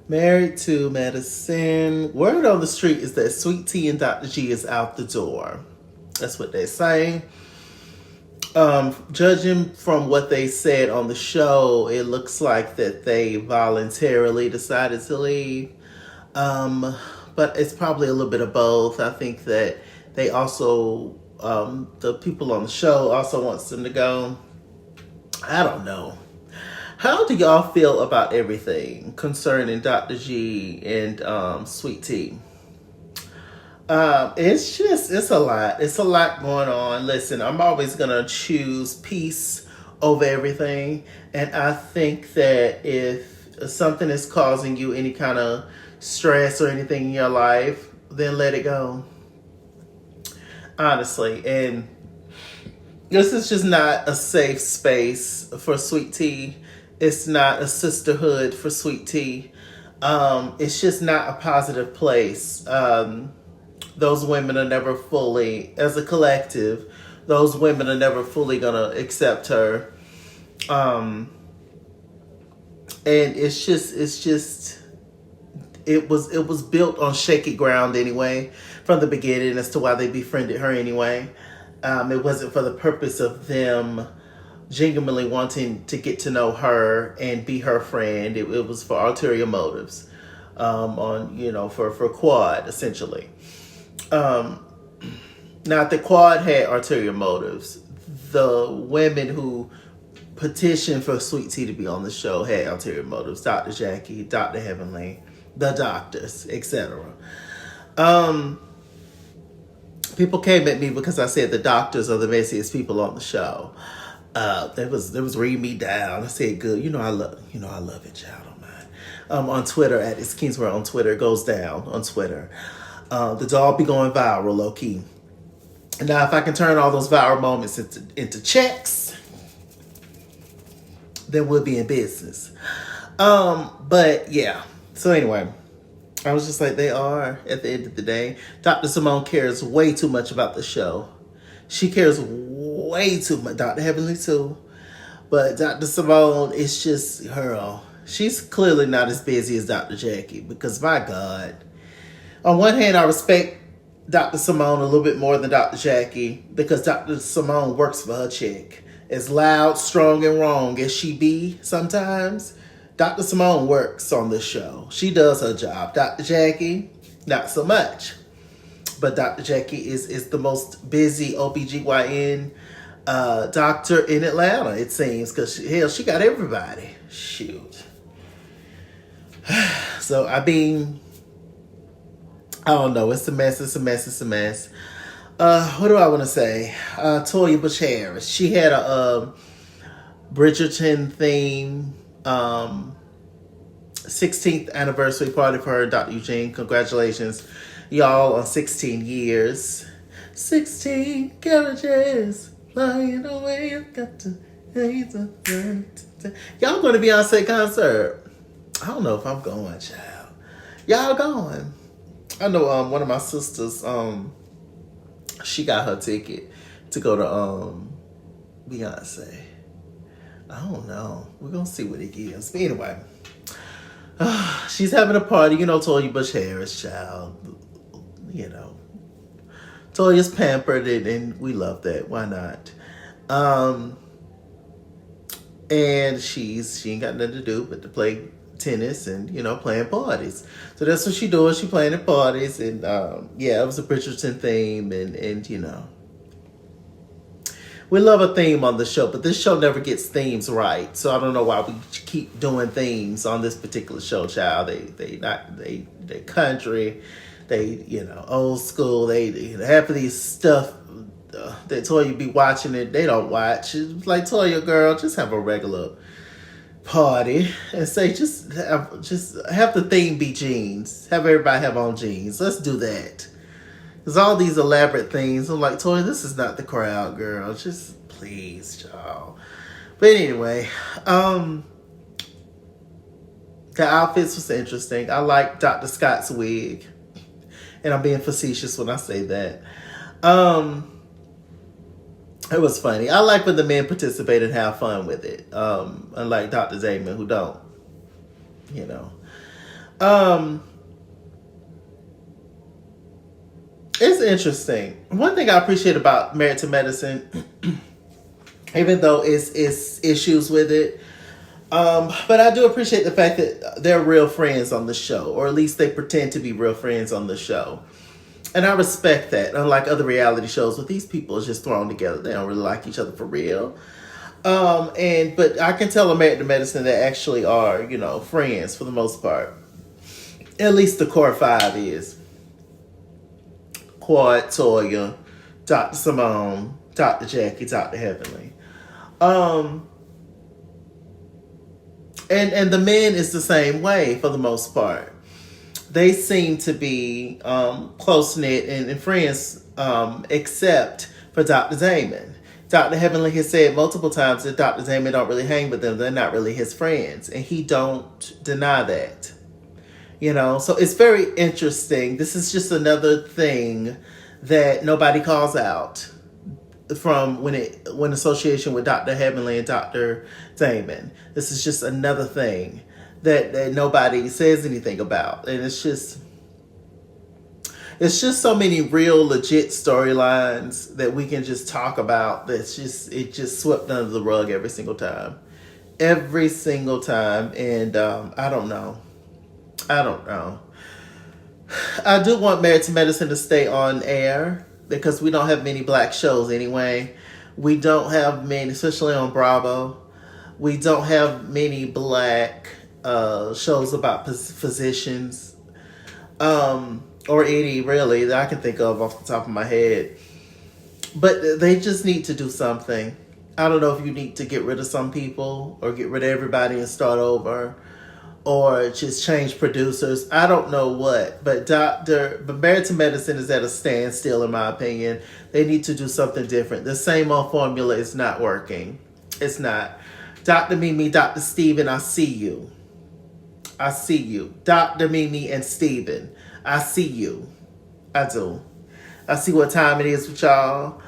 Married to Medicine. Word on the street is that Sweet Tea and Dr. G is out the door. That's what they're saying. Judging from what they said on the show, it looks like that they voluntarily decided to leave. But it's probably a little bit of both. I think that they also, the people on the show also wants them to go. I don't know. How do y'all feel about everything concerning Dr. G and Sweet Tea? It's a lot. It's a lot going on. Listen, I'm always going to choose peace over everything. And I think that if something is causing you any kind of stress or anything in your life, then let it go. Honestly. And this is just not a safe space for Sweet Tea. It's not a sisterhood for Sweet Tea. It's just not a positive place. Those women are never fully, as a collective, those women are never fully gonna accept her. And it was built on shaky ground anyway, from the beginning as to why they befriended her anyway. It wasn't for the purpose of them genuinely wanting to get to know her and be her friend. It was for ulterior motives, for Quad essentially. Not that Quad had ulterior motives. The women who petitioned for Sweet Tea to be on the show had ulterior motives. Dr. Jackie, Dr. Heavenly, the doctors, etc. People came at me because I said the doctors are the messiest people on the show. They was reading me down. I said, good. I love it, child. Don't mind. On Twitter, at It's Kingsworld on Twitter, it goes down on Twitter. The dog be going viral, low key. Now, if I can turn all those viral moments into checks, then we'll be in business. But yeah. So anyway, I was just like, they are at the end of the day. Dr. Simone cares way too much about the show. She cares way too much. Dr. Heavenly too. But Dr. Simone is just her. She's clearly not as busy as Dr. Jackie because, my God. On one hand, I respect Dr. Simone a little bit more than Dr. Jackie because Dr. Simone works for her chick. As loud, strong, and wrong as she be sometimes, Dr. Simone works on this show. She does her job. Dr. Jackie, not so much. But Dr. Jackie is the most busy OBGYN doctor in Atlanta, it seems, because she got everybody. Shoot. So, I don't know. It's a mess. What do I want to say? Toya Bush Harris. She had a Bridgerton theme 16th anniversary party for her, Dr. Eugene. Congratulations, y'all, on 16 years. 16 carriages flying away. I've got to. Y'all going to Beyonce concert? I don't know if I'm going, child. Y'all going? I know one of my sisters, she got her ticket to go to Beyonce. I don't know. We're going to see what it gives. But anyway, she's having a party. Toya Bush Harris, child. Toya's pampered and we love that. Why not? And she ain't got nothing to do but to play tennis and playing parties. So that's what she doing. She playing at parties and it was a Bridgerton theme and we love a theme on the show, but this show never gets themes right. So I don't know why we keep doing themes on this particular show, child. They country, they old school. They half of these stuff that Toya be watching it, they don't watch. It's like, Toya, girl, just have a regular party and say just have the theme be jeans. Have everybody have on jeans. Let's do that. Because all these elaborate things, I'm like, Toya, this is not the crowd, girl. Just please, y'all. But anyway, the outfits was interesting. I like Dr. Scott's wig. And I'm being facetious when I say that. It was funny. I like when the men participate and have fun with it. Unlike Dr. Damon, who don't. Um, it's interesting. One thing I appreciate about Married to Medicine, even though it's issues with it, but I do appreciate the fact that they're real friends on the show, or at least they pretend to be real friends on the show. And I respect that. Unlike other reality shows, with these people is just thrown together. They don't really like each other for real. But I can tell Married to Medicine they actually are, friends for the most part. At least the core five is Quad, Toya, Dr. Simone, Dr. Jackie, Dr. Heavenly. And the men is the same way for the most part. They seem to be close knit and friends, except for Dr. Damon. Dr. Heavenly has said multiple times that Dr. Damon don't really hang with them. They're not really his friends, and he don't deny that. So it's very interesting. This is just another thing that nobody calls out from when association with Dr. Heavenly and Dr. Damon. This is just another thing that nobody says anything about. And it's just so many real legit storylines that we can just talk about it just swept under the rug every single time. Every single time. And I don't know. I do want Married to Medicine to stay on air because we don't have many black shows anyway. We don't have many, especially on Bravo. We don't have many black shows about physicians. Or any really that I can think of off the top of my head. But they just need to do something. I don't know if you need to get rid of some people or get rid of everybody and start over, or just change producers. I don't know what, but Married to Medicine is at a standstill in my opinion. They need to do something different. The same old formula is not working. It's not. Dr. Mimi, Dr. Steven, I see you. I see you. Dr. Mimi and Steven, I see you. I do. I see what time it is with y'all.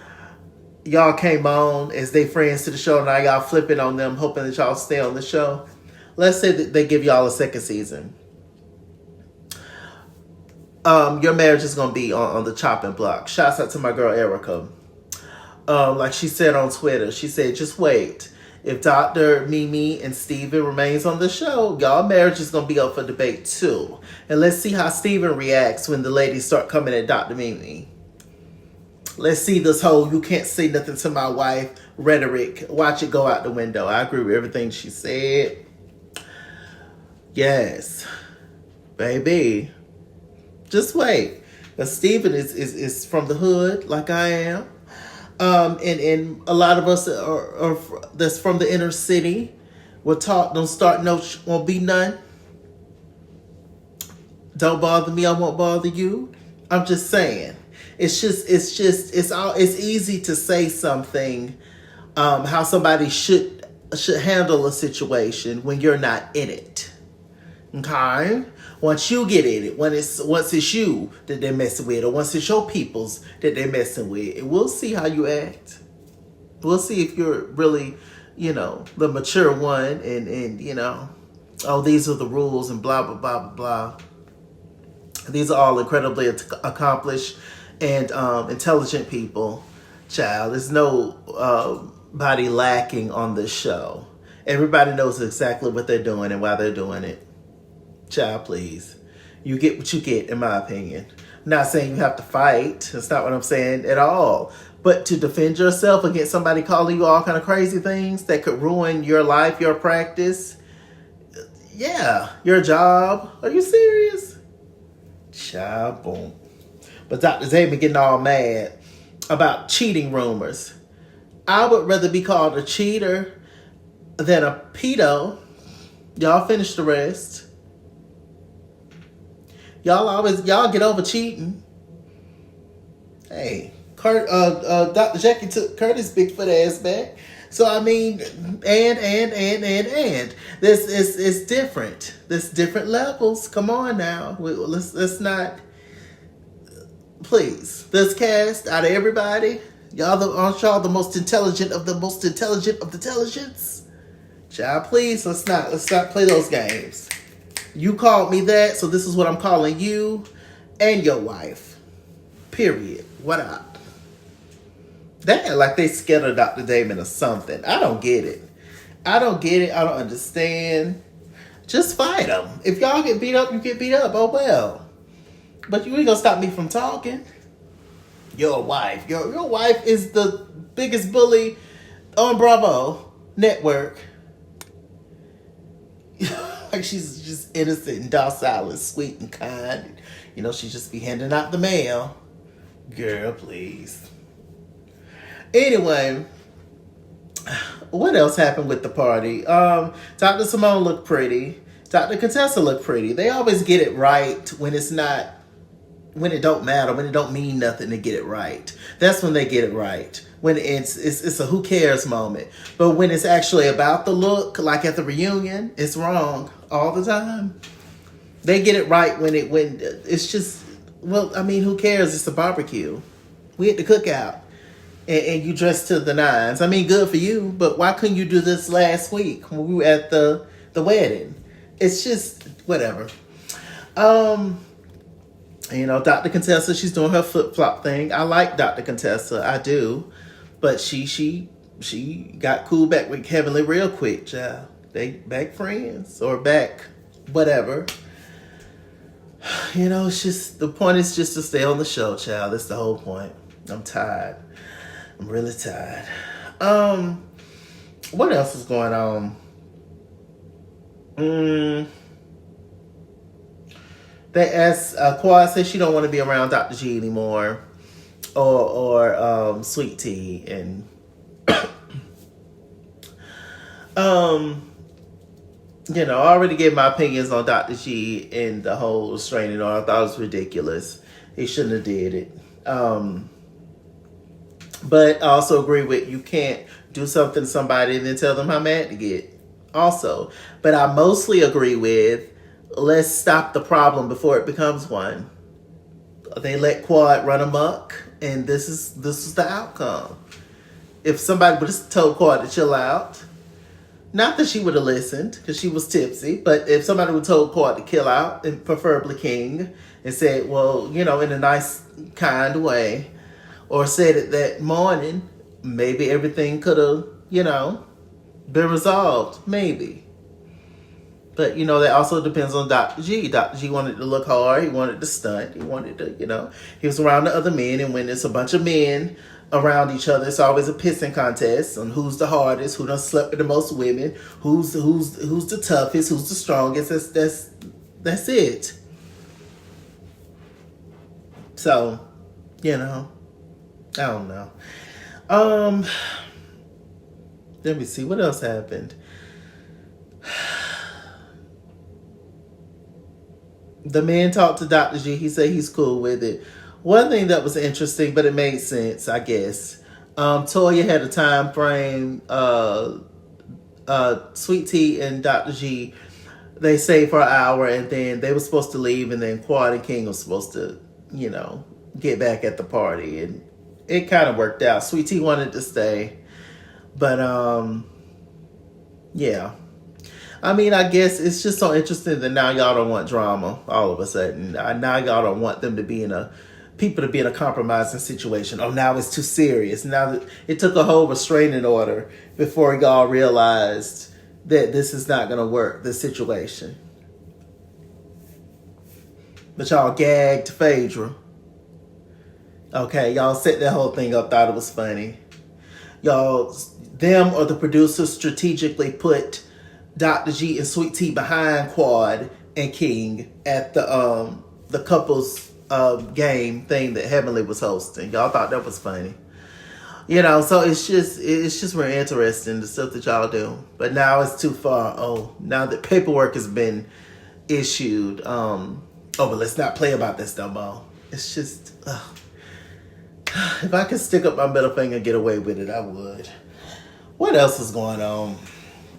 Y'all came on as they friends to the show. Now y'all flipping on them, hoping that y'all stay on the show. Let's say that they give y'all a second season. Your marriage is going to be on the chopping block. Shouts out to my girl Erica. Like she said on Twitter, she said, just wait. If Dr. Mimi and Steven remains on the show, y'all marriage is going to be up for debate too. And let's see how Steven reacts when the ladies start coming at Dr. Mimi. Let's see this whole "you can't say nothing to my wife" rhetoric. Watch it go out the window. I agree with everything she said. Yes. Baby. Just wait. But Steven is from the hood like I am. And a lot of us are that's from the inner city. We're taught don't start no won't be none. Don't bother me, I won't bother you. I'm just saying. It's easy to say something, how somebody should handle a situation when you're not in it. Okay? Once you get in it, once it's you that they're messing with, or once it's your peoples that they're messing with, we'll see how you act. We'll see if you're really, the mature one, and oh, these are the rules and blah blah blah blah blah. These are all incredibly accomplished and intelligent people. Child, there's no body lacking on this show. Everybody knows exactly what they're doing and why they're doing it. Child, please. You get what you get, in my opinion. I'm not saying you have to fight. That's not what I'm saying at all. But to defend yourself against somebody calling you all kind of crazy things that could ruin your life, your practice, your job. Are you serious? Child, boom. But Dr. Damon getting all mad about cheating rumors. I would rather be called a cheater than a pedo. Y'all finish the rest. Y'all get over cheating. Hey, Dr. Jackie took Curtis' Bigfoot ass back. So I mean, and this is different. There's different levels. Come on now, let's not. Please, this cast out of everybody, aren't y'all the most intelligent of the most intelligent of the intelligence? Child, please, let's not play those games. You called me that, so this is what I'm calling you and your wife. Period. What up? They act like they scared of Dr. Damon or something. I don't get it. I don't get it. I don't understand. Just fight them. If y'all get beat up, you get beat up. Oh well. But you ain't gonna stop me from talking. Your wife. Your wife is the biggest bully on Bravo network. Like she's just innocent and docile and sweet and kind. You know, she just be handing out the mail. Girl, please. Anyway, what else happened with the party? Dr. Simone looked pretty. Dr. Contessa looked pretty. They always get it right when it's not, when it don't matter, when it don't mean nothing to get it right. That's when they get it right. When it's a who cares moment. But when it's actually about the look, like at the reunion, it's wrong all the time. They get it right when it's just, well, I mean, who cares? It's a barbecue. We at the cookout. And you dressed to the nines. I mean, good for you, but why couldn't you do this last week when we were at the wedding? It's just whatever. You know, Dr. Contessa, she's doing her flip-flop thing. I like Dr. Contessa, I do. But she got cool back with Heavenly real quick, child. They back friends or back whatever. You know, it's just, the point is just to stay on the show, child. That's the whole point. I'm tired. I'm really tired. What else is going on? They asked, Quad says she don't want to be around Dr. G anymore. Or Sweet Tea. And you know, I already gave my opinions on Dr. G and the whole restraining order. I thought it was ridiculous. He shouldn't have did it. But I also agree with, you can't do something to somebody and then tell them how mad to get. Also. But I mostly agree with, let's stop the problem before it becomes one. They let Quad run amok, and this is the outcome. If somebody would have told Quad to chill out, not that she would have listened, because she was tipsy, but if somebody would have told Quad to chill out, and preferably King, and said, well, you know, in a nice, kind way, or said it that morning, maybe everything could have, you know, been resolved. Maybe. But, you know, that also depends on Dr. G. Dr. G wanted to look hard. He wanted to stunt. He wanted to, you know, he was around the other men. And when there's a bunch of men around each other, it's always a pissing contest on who's the hardest, who done slept with the most women, who's the toughest, who's the strongest. That's it. So, you know, I don't know. Let me see what else happened. The man talked to Dr. G. He said he's cool with it. One thing that was interesting, but it made sense, I guess. Toya had a time frame. Sweet Tea and Dr. G, they stayed for an hour, and then they were supposed to leave, and then Quad and King was supposed to, you know, get back at the party, and it kind of worked out. Sweet Tea wanted to stay, but yeah. I mean, I guess it's just so interesting that now y'all don't want drama all of a sudden. Now y'all don't want them to be people to be in a compromising situation. Oh, now it's too serious. Now that it took a whole restraining order before y'all realized that this is not going to work, this situation. But y'all gagged Phaedra. Okay, y'all set that whole thing up, thought it was funny. Y'all, them or the producers strategically put Dr. G and Sweet Tea behind Quad and King at the couples game thing that Heavenly was hosting. Y'all thought that was funny. You know, so it's just very interesting, the stuff that y'all do. But now it's too far. Oh, now that paperwork has been issued. But let's not play about this no more. It's just, if I could stick up my middle finger and get away with it, I would. What else is going on?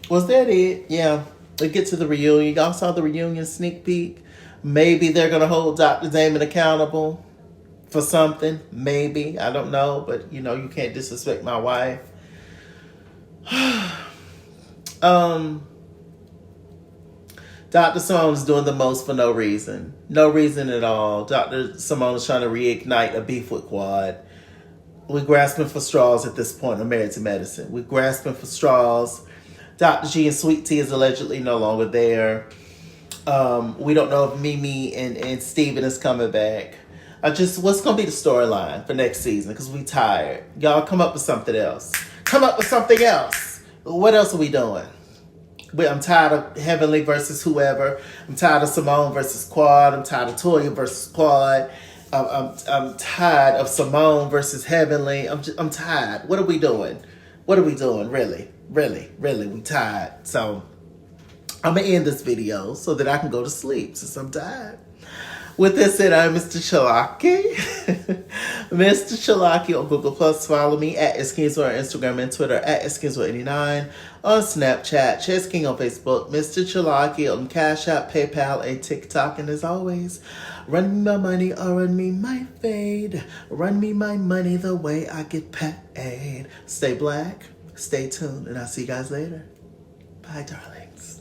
Was that it? Yeah. We get to the reunion. Y'all saw the reunion sneak peek. Maybe they're going to hold Dr. Damon accountable for something. Maybe. I don't know. But, you know, you can't disrespect my wife. Dr. Simone is doing the most for no reason. No reason at all. Dr. Simone is trying to reignite a beef with Quad. We're grasping for straws at this point. I'm married to medicine. We're grasping for straws. Dr. G and Sweet Tea is allegedly no longer there. We don't know if Mimi and Steven is coming back. What's going to be the storyline for next season? Because we tired. Y'all come up with something else. Come up with something else. What else are we doing? I'm tired of Heavenly versus whoever. I'm tired of Simone versus Quad. I'm tired of Toya versus Quad. I'm tired of Simone versus Heavenly. I'm tired. What are we doing? What are we doing? Really? We tired. So I'm going to end this video so that I can go to sleep since I'm tired. With this said, I'm Mr. Chalaki. Mr. Chalaki on Google+. Follow me at Eskins on Instagram and Twitter at Eskins89. On Snapchat, Chess King on Facebook, Mr. Chalaki on Cash App, PayPal, and TikTok. And as always, run me my money or run me my fade. Run me my money the way I get paid. Stay black, stay tuned, and I'll see you guys later. Bye, darlings.